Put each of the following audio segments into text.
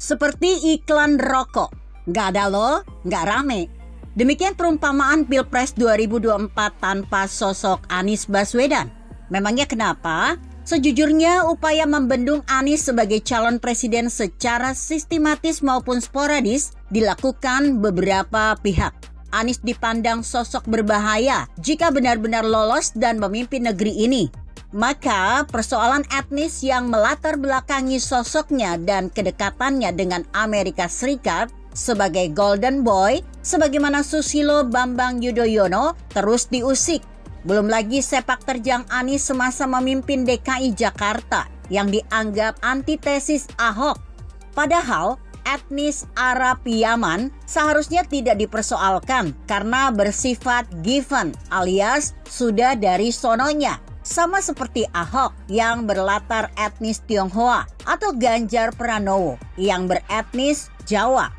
Seperti iklan rokok, nggak ada lo, nggak rame. Demikian perumpamaan Pilpres 2024 tanpa sosok Anies Baswedan. Memangnya kenapa? Sejujurnya upaya membendung Anies sebagai calon presiden secara sistematis maupun sporadis dilakukan beberapa pihak. Anies dipandang sosok berbahaya jika benar-benar lolos dan memimpin negeri ini. Maka persoalan etnis yang melatar belakangi sosoknya dan kedekatannya dengan Amerika Serikat sebagai Golden Boy, sebagaimana Susilo Bambang Yudhoyono, terus diusik. Belum lagi sepak terjang Anies semasa memimpin DKI Jakarta yang dianggap antitesis Ahok. Padahal etnis Arab Yaman seharusnya tidak dipersoalkan karena bersifat given alias sudah dari sononya. Sama seperti Ahok yang berlatar etnis Tionghoa atau Ganjar Pranowo yang beretnis Jawa.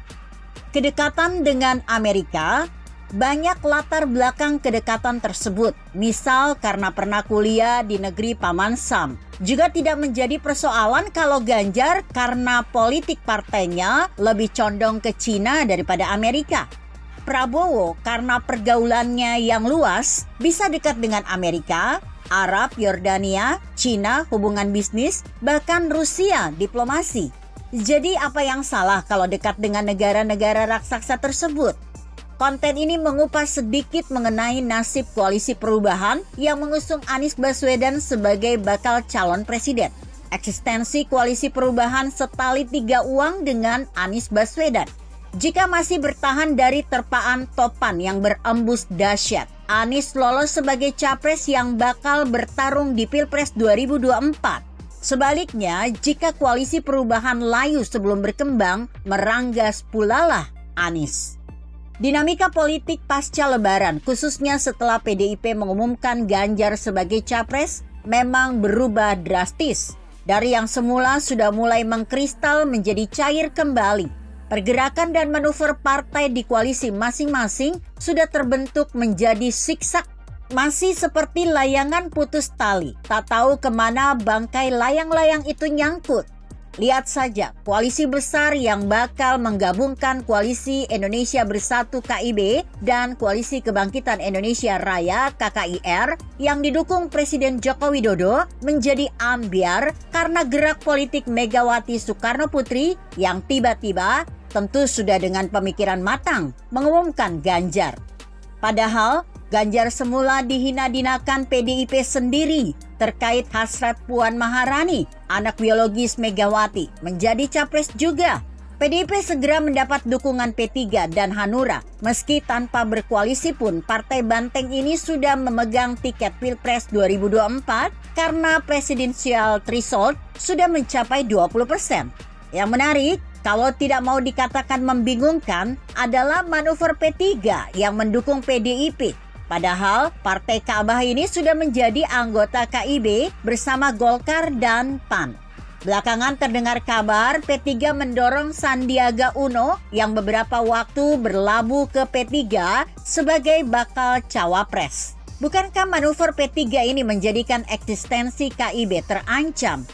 Kedekatan dengan Amerika, banyak latar belakang kedekatan tersebut. Misal karena pernah kuliah di negeri Paman Sam. Juga tidak menjadi persoalan kalau Ganjar karena politik partainya lebih condong ke Cina daripada Amerika. Prabowo karena pergaulannya yang luas bisa dekat dengan Amerika, Arab, Yordania, Cina, hubungan bisnis, bahkan Rusia, diplomasi. Jadi apa yang salah kalau dekat dengan negara-negara raksasa tersebut? Konten ini mengupas sedikit mengenai nasib koalisi perubahan yang mengusung Anies Baswedan sebagai bakal calon presiden. Eksistensi koalisi perubahan setali tiga uang dengan Anies Baswedan. Jika masih bertahan dari terpaan topan yang berembus dahsyat, Anies lolos sebagai capres yang bakal bertarung di Pilpres 2024. Sebaliknya, jika koalisi perubahan layu sebelum berkembang, meranggas pulalah Anies. Dinamika politik pasca Lebaran, khususnya setelah PDIP mengumumkan Ganjar sebagai capres, memang berubah drastis. Dari yang semula sudah mulai mengkristal menjadi cair kembali. Pergerakan dan manuver partai di koalisi masing-masing sudah terbentuk menjadi siksak. Masih seperti layangan putus tali, tak tahu kemana bangkai layang-layang itu nyangkut. Lihat saja koalisi besar yang bakal menggabungkan Koalisi Indonesia Bersatu KIB dan Koalisi Kebangkitan Indonesia Raya KKIR yang didukung Presiden Joko Widodo menjadi ambyar karena gerak politik Megawati Soekarno Putri yang tiba-tiba tentu sudah dengan pemikiran matang mengumumkan Ganjar. Padahal Ganjar semula dihina-dinakan PDIP sendiri terkait hasrat Puan Maharani, anak biologis Megawati, menjadi capres juga. PDIP segera mendapat dukungan P3 dan Hanura. Meski tanpa berkoalisi pun, Partai Banteng ini sudah memegang tiket Pilpres 2024 karena presidensial threshold sudah mencapai 20%. Yang menarik, kalau tidak mau dikatakan membingungkan, adalah manuver P3 yang mendukung PDIP. Padahal Partai Ka'bah ini sudah menjadi anggota KIB bersama Golkar dan PAN. Belakangan terdengar kabar P3 mendorong Sandiaga Uno yang beberapa waktu berlabuh ke P3 sebagai bakal cawapres. Bukankah manuver P3 ini menjadikan eksistensi KIB terancam?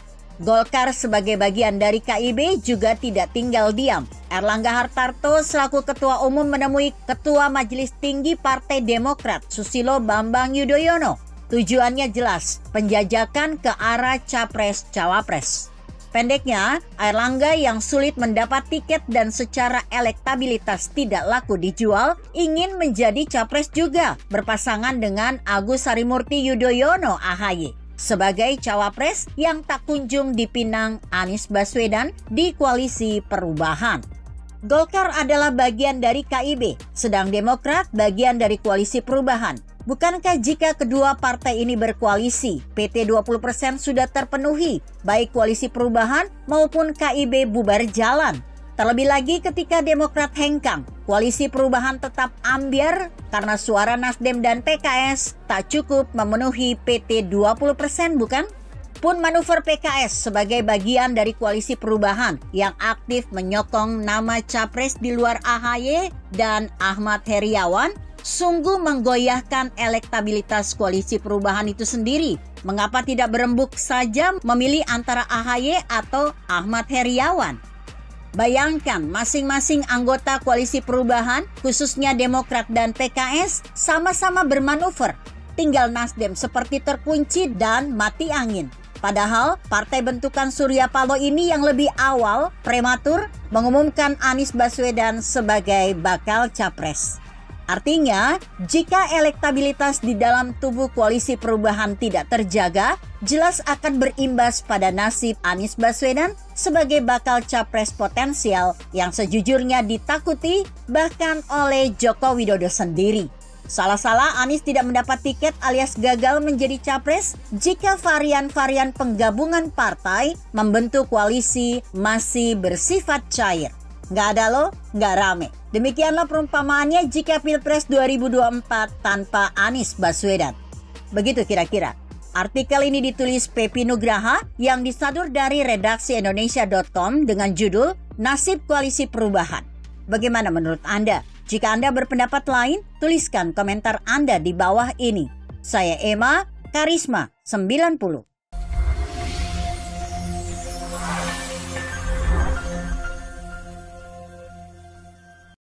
Golkar sebagai bagian dari KIB juga tidak tinggal diam. Erlangga Hartarto selaku Ketua Umum menemui Ketua Majelis Tinggi Partai Demokrat Susilo Bambang Yudhoyono. Tujuannya jelas, penjajakan ke arah Capres-Cawapres. Pendeknya, Erlangga yang sulit mendapat tiket dan secara elektabilitas tidak laku dijual, ingin menjadi capres juga, berpasangan dengan Agus Harimurti Yudhoyono AHY. Sebagai cawapres yang tak kunjung dipinang Anies Baswedan di koalisi perubahan. Golkar adalah bagian dari KIB, sedang Demokrat bagian dari koalisi perubahan. Bukankah jika kedua partai ini berkoalisi, PT 20% sudah terpenuhi, baik koalisi perubahan maupun KIB bubar jalan? Terlebih lagi ketika Demokrat hengkang, koalisi perubahan tetap ambyar karena suara Nasdem dan PKS tak cukup memenuhi PT 20%, bukan? Pun manuver PKS sebagai bagian dari koalisi perubahan yang aktif menyokong nama capres di luar AHY dan Ahmad Heriawan sungguh menggoyahkan elektabilitas koalisi perubahan itu sendiri. Mengapa tidak berembuk saja memilih antara AHY atau Ahmad Heriawan? Bayangkan masing-masing anggota koalisi perubahan, khususnya Demokrat dan PKS, sama-sama bermanuver. Tinggal Nasdem seperti terkunci dan mati angin. Padahal partai bentukan Surya Paloh ini yang lebih awal, prematur, mengumumkan Anies Baswedan sebagai bakal capres. Artinya, jika elektabilitas di dalam tubuh koalisi perubahan tidak terjaga, jelas akan berimbas pada nasib Anies Baswedan sebagai bakal capres potensial yang sejujurnya ditakuti bahkan oleh Joko Widodo sendiri. Salah-salah Anies tidak mendapat tiket alias gagal menjadi capres jika varian-varian penggabungan partai membentuk koalisi masih bersifat cair. Nggak ada lo, nggak rame. Demikianlah perumpamaannya jika Pilpres 2024 tanpa Anies Baswedan. Begitu kira-kira. Artikel ini ditulis Pepi Nugraha yang disadur dari redaksi Indonesia.com dengan judul Nasib Koalisi Perubahan. Bagaimana menurut Anda? Jika Anda berpendapat lain, tuliskan komentar Anda di bawah ini. Saya Emma, Karisma 90.